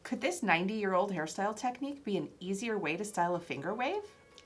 Could this 90-year-old hairstyle technique be an easier way to style a finger wave?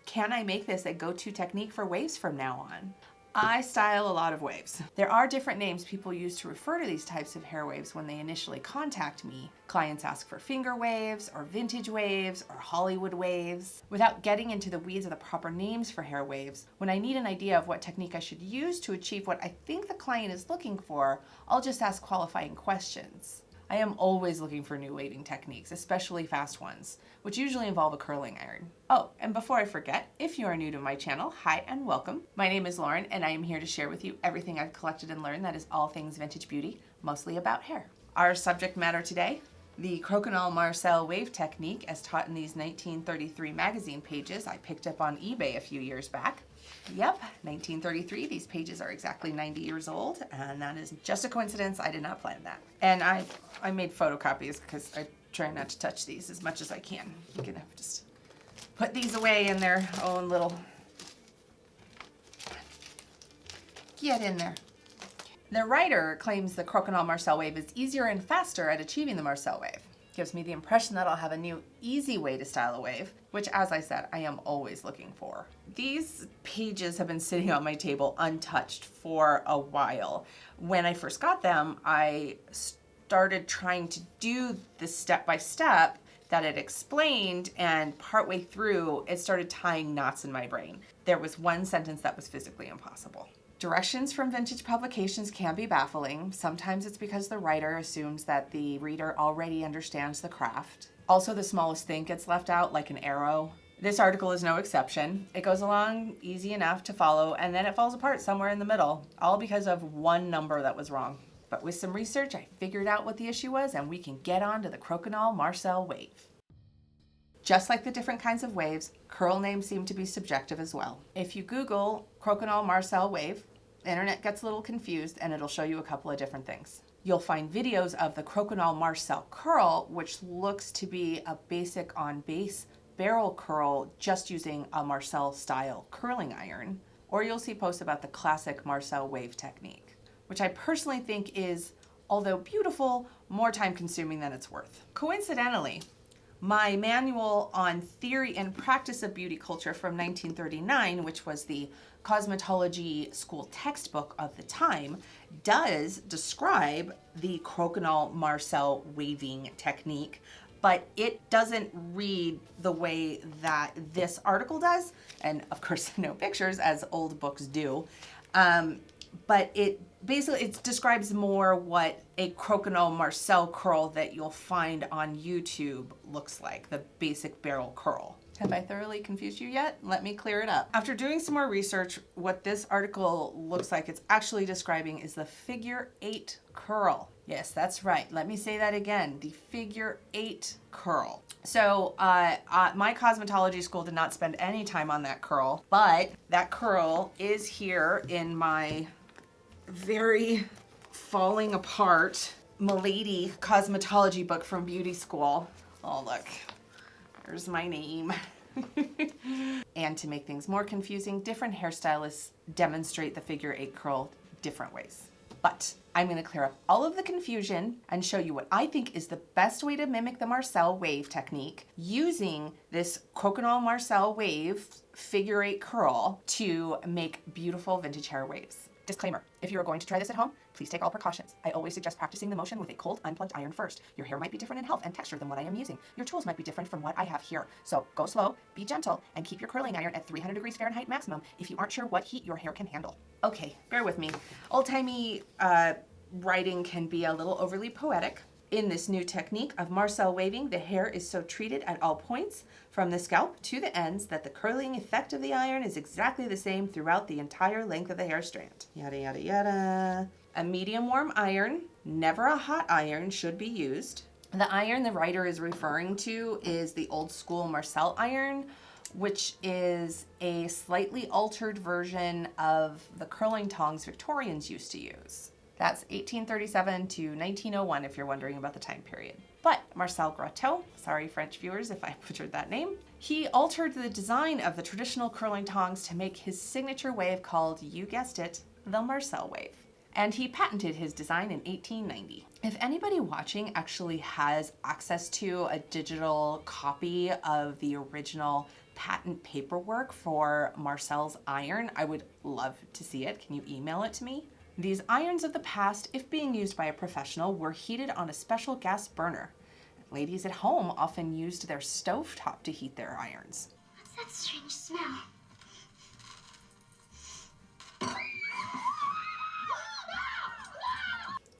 Can I make this a go-to technique for waves from now on? I style a lot of waves. There are different names people use to refer to these types of hair waves when they initially contact me. Clients ask for finger waves, or vintage waves, or Hollywood waves. Without getting into the weeds of the proper names for hair waves, when I need an idea of what technique I should use to achieve what I think the client is looking for, I'll just ask qualifying questions. I am always looking for new waving techniques, especially fast ones, which usually involve a curling iron. Oh, and before I forget, if you are new to my channel, hi and welcome. My name is Lauren, and I am here to share with you everything I've collected and learned that is all things vintage beauty, mostly about hair. Our subject matter today, the Croquignole Marcel Wave technique as taught in these 1933 magazine pages I picked up on eBay a few years back. Yep, 1933. These pages are exactly 90 years old, and that is just a coincidence. I did not plan that. And I made photocopies because I try not to touch these as much as I can. I'm gonna just put these away in their own little... Get in there. The writer claims the Croquignole Marcel Wave is easier and faster at achieving the Marcel Wave. Gives me the impression that I'll have a new, easy way to style a wave, which, as I said, I am always looking for. These pages have been sitting on my table untouched for a while. When I first got them, I started trying to do the step-by-step that it explained, and partway through, it started tying knots in my brain. There was one sentence that was physically impossible. Directions from vintage publications can be baffling. Sometimes it's because the writer assumes that the reader already understands the craft. Also, the smallest thing gets left out, like an arrow. This article is no exception. It goes along easy enough to follow, and then it falls apart somewhere in the middle, all because of one number that was wrong. But with some research, I figured out what the issue was, and we can get on to the Croquignole Marcel Wave. Just like the different kinds of waves, curl names seem to be subjective as well. If you Google Croquignole Marcel Wave, the internet gets a little confused and it'll show you a couple of different things. You'll find videos of the Croquignole Marcel curl, which looks to be a basic on base barrel curl just using a Marcel style curling iron. Or you'll see posts about the classic Marcel Wave technique, which I personally think is, although beautiful, more time consuming than it's worth. Coincidentally, my manual on theory and practice of beauty culture from 1939, which was the cosmetology school textbook of the time, does describe the Croquignole Marcel waving technique, but it doesn't read the way that this article does, and of course no pictures, as old books do. But it describes more what a Croquignole Marcel curl that you'll find on YouTube looks like, the basic barrel curl. Have I thoroughly confused you yet? Let me clear it up. After doing some more research, what this article looks like it's actually describing is the figure 8 curl. Yes, that's right. Let me say that again, the figure 8 curl. So my cosmetology school did not spend any time on that curl, but that curl is here in my very falling apart Milady cosmetology book from beauty school. Oh, look, there's my name. And to make things more confusing, different hairstylists demonstrate the figure 8 curl different ways. But I'm going to clear up all of the confusion and show you what I think is the best way to mimic the Marcel Wave technique using this Croquignole Marcel Wave figure 8 curl to make beautiful vintage hair waves. Disclaimer, if you are going to try this at home, please take all precautions. I always suggest practicing the motion with a cold, unplugged iron first. Your hair might be different in health and texture than what I am using. Your tools might be different from what I have here. So go slow, be gentle, and keep your curling iron at 300 degrees Fahrenheit maximum if you aren't sure what heat your hair can handle. Okay, bear with me. Old-timey writing can be a little overly poetic. In this new technique of Marcel waving, the hair is so treated at all points, from the scalp to the ends, that the curling effect of the iron is exactly the same throughout the entire length of the hair strand. Yada, yada, yada. A medium warm iron, never a hot iron, should be used. The iron the writer is referring to is the old school Marcel iron, which is a slightly altered version of the curling tongs Victorians used to use. That's 1837 to 1901 if you're wondering about the time period. But Marcel Gratteau, sorry French viewers if I butchered that name, he altered the design of the traditional curling tongs to make his signature wave called, you guessed it, the Marcel Wave. and he patented his design in 1890. If anybody watching actually has access to a digital copy of the original patent paperwork for Marcel's iron, I would love to see it. Can you email it to me? These irons of the past, if being used by a professional, were heated on a special gas burner. Ladies at home often used their stovetop to heat their irons. What's that strange smell?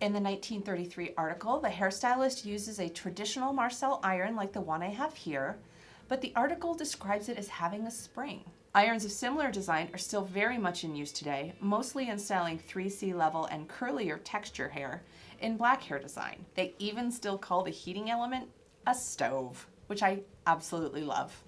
In the 1933 article, the hairstylist uses a traditional Marcel iron like the one I have here, but the article describes it as having a spring. Irons of similar design are still very much in use today, mostly in styling 3C level and curlier texture hair in black hair design. They even still call the heating element a stove, which I absolutely love.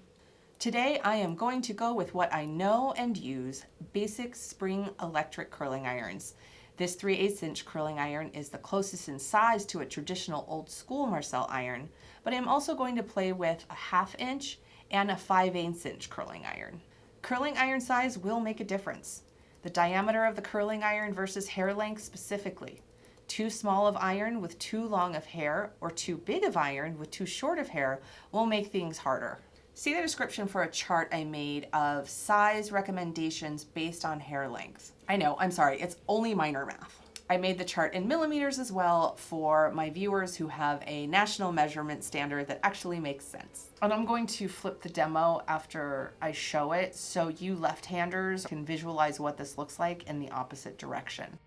Today, I am going to go with what I know and use, basic spring electric curling irons. This 3/8 inch curling iron is the closest in size to a traditional old school Marcel iron, but I'm also going to play with a 1/2 inch and a 5/8 inch curling iron. Curling iron size will make a difference. The diameter of the curling iron versus hair length specifically. Too small of iron with too long of hair or too big of iron with too short of hair will make things harder. See the description for a chart I made of size recommendations based on hair length. I know, I'm sorry, it's only minor math. I made the chart in millimeters as well for my viewers who have a national measurement standard that actually makes sense. And I'm going to flip the demo after I show it so you left-handers can visualize what this looks like in the opposite direction.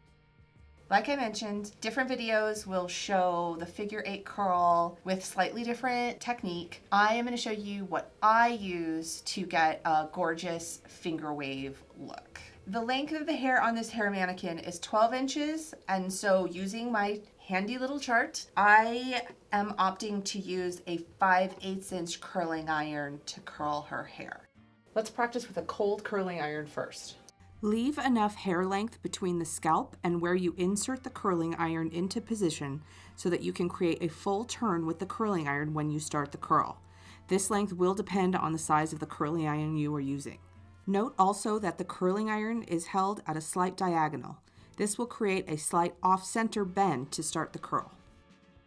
Like I mentioned, different videos will show the figure 8 curl with slightly different technique. I am going to show you what I use to get a gorgeous finger wave look. The length of the hair on this hair mannequin is 12 inches, and so using my handy little chart, I am opting to use a 5/8 inch curling iron to curl her hair. Let's practice with a cold curling iron first. Leave enough hair length between the scalp and where you insert the curling iron into position so that you can create a full turn with the curling iron when you start the curl. This length will depend on the size of the curling iron you are using. Note also that the curling iron is held at a slight diagonal. This will create a slight off-center bend to start the curl.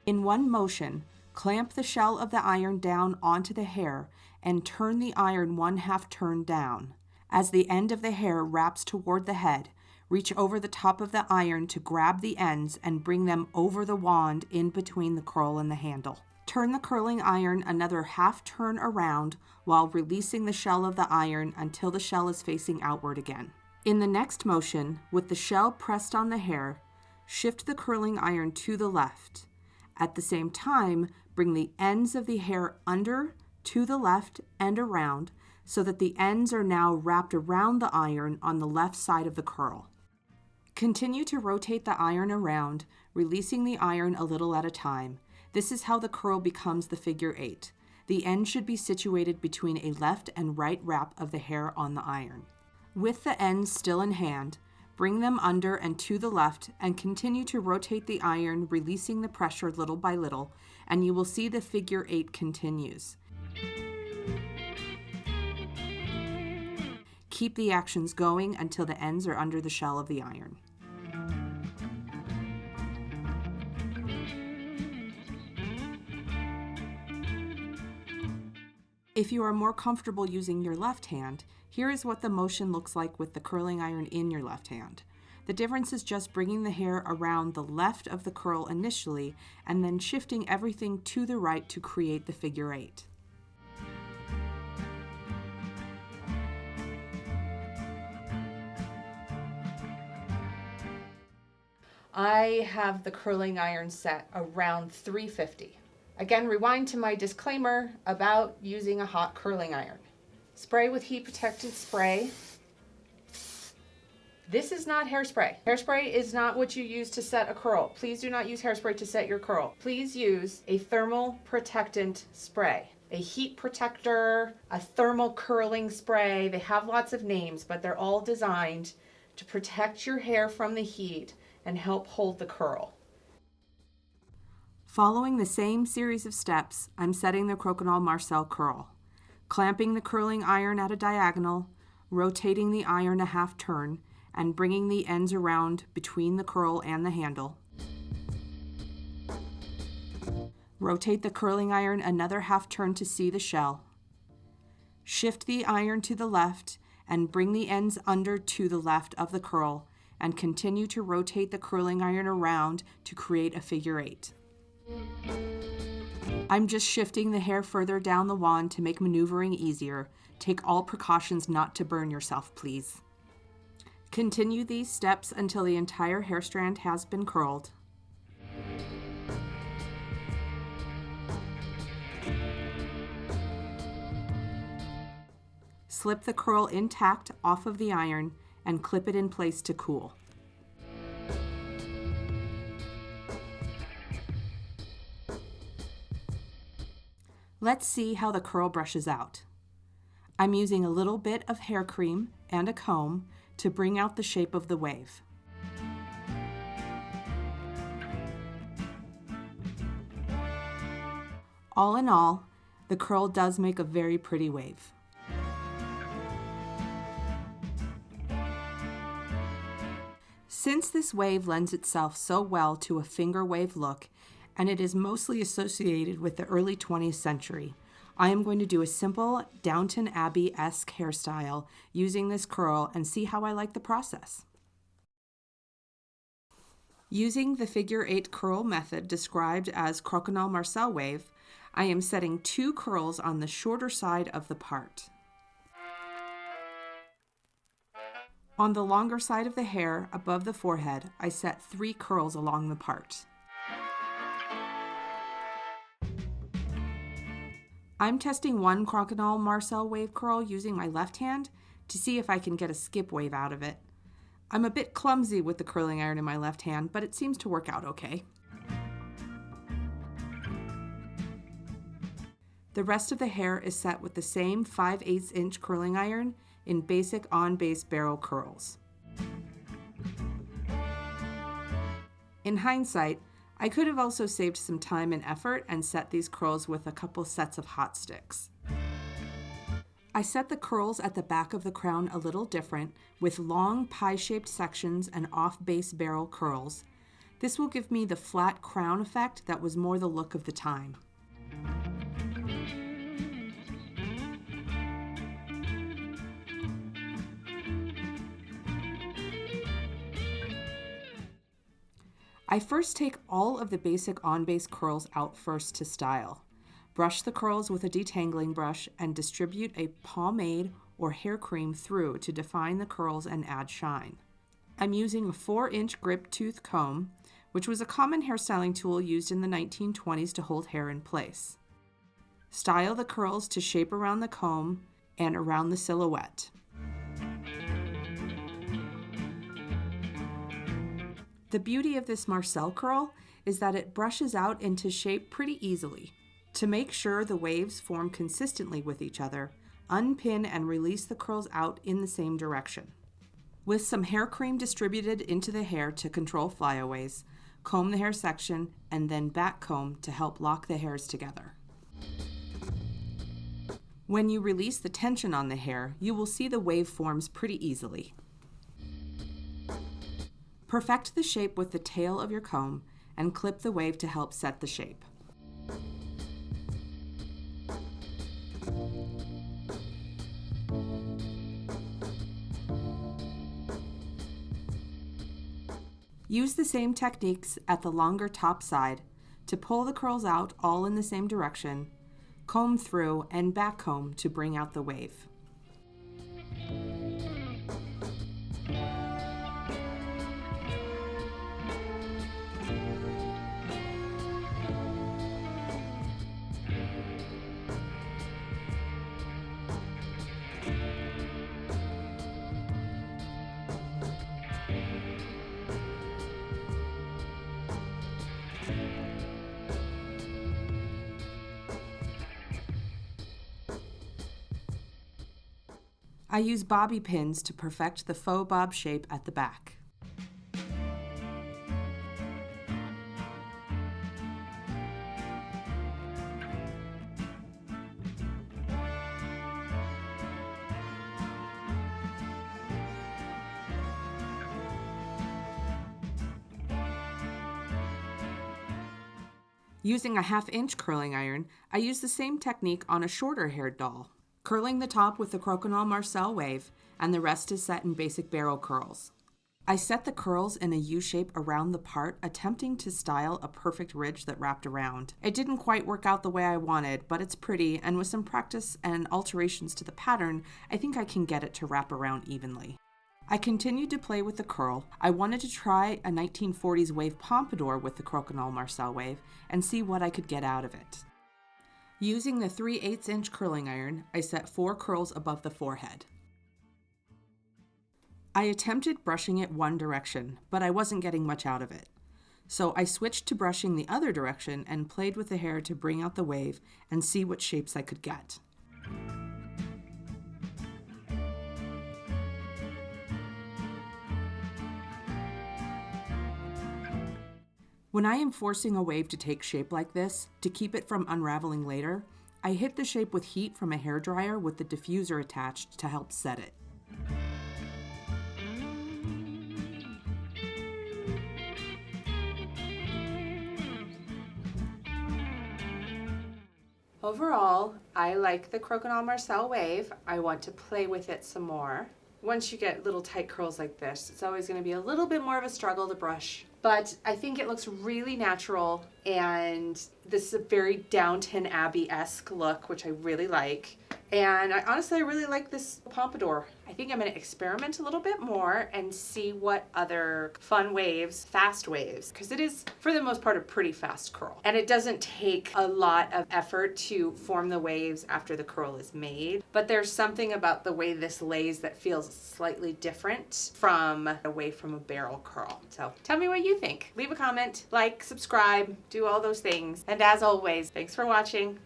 In one motion, clamp the shell of the iron down onto the hair and turn the iron 1/2 turn down. As the end of the hair wraps toward the head, reach over the top of the iron to grab the ends and bring them over the wand in between the curl and the handle. Turn the curling iron another 1/2 turn around while releasing the shell of the iron until the shell is facing outward again. In the next motion, with the shell pressed on the hair, shift the curling iron to the left. At the same time, bring the ends of the hair under, to the left, and around, so that the ends are now wrapped around the iron on the left side of the curl. Continue to rotate the iron around, releasing the iron a little at a time. This is how the curl becomes the figure 8. The end should be situated between a left and right wrap of the hair on the iron. With the ends still in hand, bring them under and to the left and continue to rotate the iron, releasing the pressure little by little, and you will see the figure 8 continues. Keep the actions going until the ends are under the shell of the iron. If you are more comfortable using your left hand, here is what the motion looks like with the curling iron in your left hand. The difference is just bringing the hair around the left of the curl initially and then shifting everything to the right to create the figure 8. I have the curling iron set around 350. Again, rewind to my disclaimer about using a hot curling iron. Spray with heat protectant spray. This is not hairspray. Hairspray is not what you use to set a curl. Please do not use hairspray to set your curl. Please use a thermal protectant spray. A heat protector, a thermal curling spray. They have lots of names, but they're all designed to protect your hair from the heat and help hold the curl. Following the same series of steps, I'm setting the Croquignole Marcel curl. Clamping the curling iron at a diagonal, rotating the iron a 1/2 turn, and bringing the ends around between the curl and the handle. Rotate the curling iron another half turn to see the shell. Shift the iron to the left and bring the ends under to the left of the curl, and continue to rotate the curling iron around to create a figure 8. I'm just shifting the hair further down the wand to make maneuvering easier. Take all precautions not to burn yourself, please. Continue these steps until the entire hair strand has been curled. Slip the curl intact off of the iron and clip it in place to cool. Let's see how the curl brushes out. I'm using a little bit of hair cream and a comb to bring out the shape of the wave. All in all, the curl does make a very pretty wave. Since this wave lends itself so well to a finger wave look, and it is mostly associated with the early 20th century, I am going to do a simple Downton Abbey-esque hairstyle using this curl and see how I like the process. Using the figure 8 curl method described as Croquignole Marcel Wave, I am setting 2 curls on the shorter side of the part. On the longer side of the hair, above the forehead, I set 3 curls along the part. I'm testing one Croquignole Marcel Wave curl using my left hand to see if I can get a skip wave out of it. I'm a bit clumsy with the curling iron in my left hand, but it seems to work out okay. The rest of the hair is set with the same 5/8 inch curling iron in basic on-base barrel curls. In hindsight, I could have also saved some time and effort and set these curls with a couple sets of hot sticks. I set the curls at the back of the crown a little different, with long pie-shaped sections and off-base barrel curls. This will give me the flat crown effect that was more the look of the time. I first take all of the basic on-base curls out first to style. Brush the curls with a detangling brush and distribute a pomade or hair cream through to define the curls and add shine. I'm using a 4-inch grip tooth comb, which was a common hairstyling tool used in the 1920s to hold hair in place. Style the curls to shape around the comb and around the silhouette. The beauty of this Marcel curl is that it brushes out into shape pretty easily. To make sure the waves form consistently with each other, unpin and release the curls out in the same direction. With some hair cream distributed into the hair to control flyaways, comb the hair section and then back comb to help lock the hairs together. When you release the tension on the hair, you will see the wave forms pretty easily. Perfect the shape with the tail of your comb and clip the wave to help set the shape. Use the same techniques at the longer top side to pull the curls out all in the same direction, comb through and back comb to bring out the wave. I use bobby pins to perfect the faux bob shape at the back. Using a 1/2 inch curling iron, I used the same technique on a shorter haired doll, curling the top with the Croquignole Marcel Wave, and the rest is set in basic barrel curls. I set the curls in a U shape around the part, attempting to style a perfect ridge that wrapped around. It didn't quite work out the way I wanted, but it's pretty, and with some practice and alterations to the pattern, I think I can get it to wrap around evenly. I continued to play with the curl. I wanted to try a 1940s wave pompadour with the Croquignole Marcel Wave and see what I could get out of it. Using the 3/8 inch curling iron, I set 4 curls above the forehead. I attempted brushing it one direction, but I wasn't getting much out of it. So I switched to brushing the other direction and played with the hair to bring out the wave and see what shapes I could get. When I am forcing a wave to take shape like this, to keep it from unraveling later, I hit the shape with heat from a hairdryer with the diffuser attached to help set it. Overall, I like the Croquignole Marcel Wave. I want to play with it some more. Once you get little tight curls like this, it's always going to be a little bit more of a struggle to brush. But I think it looks really natural, and this is a very Downton Abbey-esque look, which I really like. And honestly, I really like this pompadour. I think I'm going to experiment a little bit more and see what other fun waves, fast waves, because it is, for the most part, a pretty fast curl. And it doesn't take a lot of effort to form the waves after the curl is made. But there's something about the way this lays that feels slightly different from a wave from a barrel curl. So tell me what you think. Leave a comment, like, subscribe, do all those things. And as always, thanks for watching.